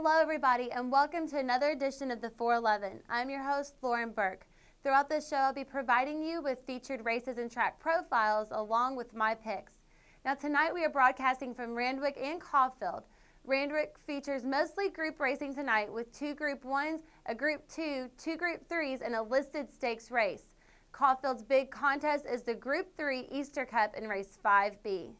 Hello everybody and welcome to another edition of the 411. I'm your host Lauren Burke. Throughout this show I'll be providing you with featured races and track profiles along with my picks. Now tonight we are broadcasting from Randwick and Caulfield. Randwick features mostly group racing tonight with 2 Group 1s, a Group 2, 2 Group 3s, and a listed stakes race. Caulfield's big contest is the Group 3 Easter Cup in race 5B.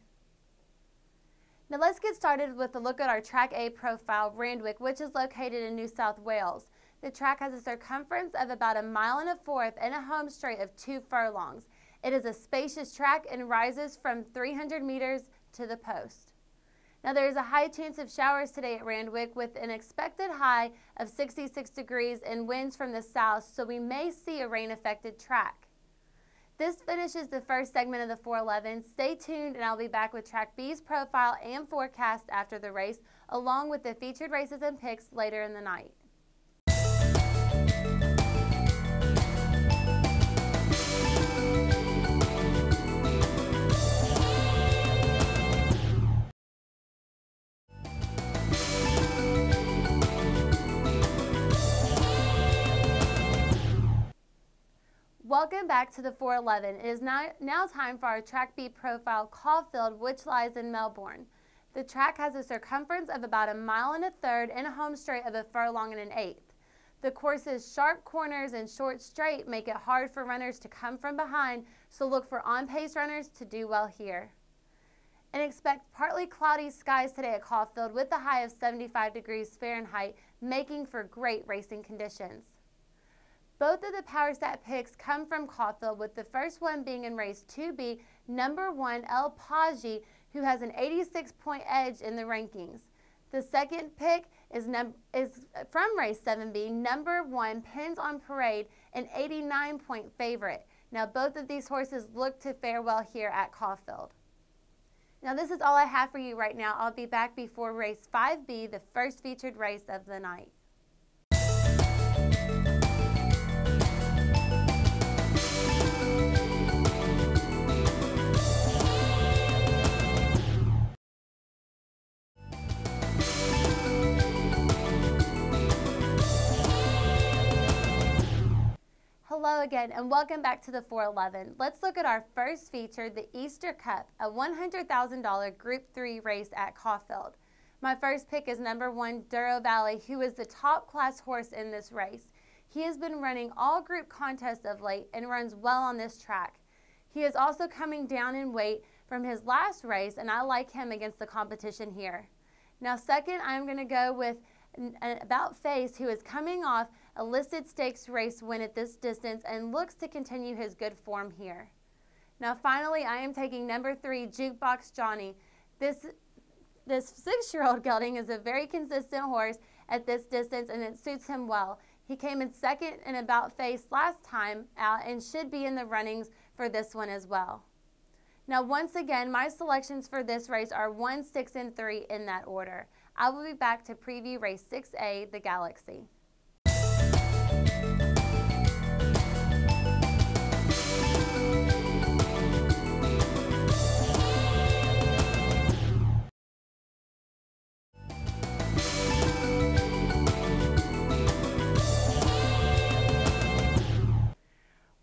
Now let's get started with a look at our Track A profile, Randwick, which is located in New South Wales. The track has a circumference of about 1.25 miles and a home straight of 2 furlongs. It is a spacious track and rises from 300 meters to the post. Now there is a high chance of showers today at Randwick with an expected high of 66 degrees and winds from the south, so we may see a rain-affected track. This finishes the first segment of the 411. Stay tuned and I'll be back with Track B's profile and forecast after the race, along with the featured races and picks later in the night. Welcome back to the 411. It is now time for our Track B profile, Caulfield, which lies in Melbourne. The track has a circumference of about 1.33 miles and a home straight of 1 furlong and an eighth. The course's sharp corners and short straight make it hard for runners to come from behind, so look for on-pace runners to do well here. And expect partly cloudy skies today at Caulfield with a high of 75 degrees Fahrenheit, making for great racing conditions. Both of the Power Stat picks come from Caulfield, with the first one being in race 2B, number 1 El Paji, who has an 86-point edge in the rankings. The second pick is from race 7B, number 1 Pins on Parade, an 89-point favorite. Now both of these horses look to fare well here at Caulfield. Now this is all I have for you right now. I'll be back before race 5B, the first featured race of the night. Hello again and welcome back to the 411. Let's look at our first feature, the Easter Cup, a $100,000 Group 3 race at Caulfield. My first pick is number 1 Douro Valley, who is the top class horse in this race. He has been running all group contests of late and runs well on this track. He is also coming down in weight from his last race, and I like him against the competition here. Now second, I'm going to go with About Face, who is coming off a listed stakes race win at this distance and looks to continue his good form here. Now finally, I am taking number 3 Jukebox Johnny. This 6-year-old gelding is a very consistent horse at this distance and it suits him well. He came in second in About Face last time out and should be in the runnings for this one as well. Now once again, my selections for this race are 1, 6, and 3 in that order. I will be back to preview race 6A, the Galaxy.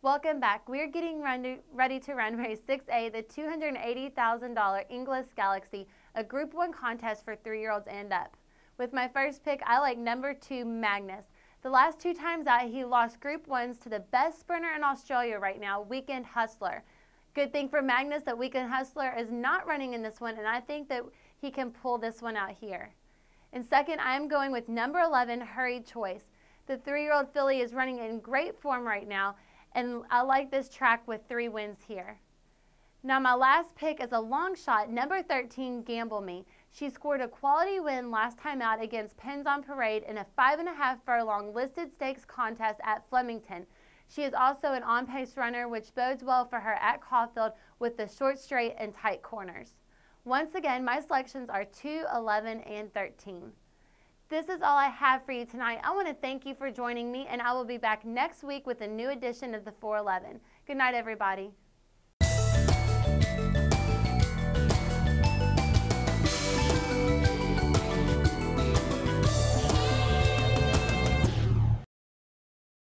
Welcome back. We're getting ready to run race 6A, the $280,000 Inglis Galaxy, a Group 1 contest for 3-year-olds and up. With my first pick, I like number 2 Magnus. The last 2 times out, he lost Group 1s to the best sprinter in Australia right now, Weekend Hustler. Good thing for Magnus that Weekend Hustler is not running in this one, and I think that he can pull this one out here. And second, I am going with number 11, Hurried Choice. The 3-year-old filly is running in great form right now, and I like this track with 3 wins here. Now my last pick is a long shot, number 13, Gamble Me. She scored a quality win last time out against Pins on Parade in a 5.5 furlong listed stakes contest at Flemington. She is also an on-pace runner, which bodes well for her at Caulfield with the short straight and tight corners. Once again, my selections are 2, 11, and 13. This is all I have for you tonight. I want to thank you for joining me, and I will be back next week with a new edition of the 411. Good night, everybody.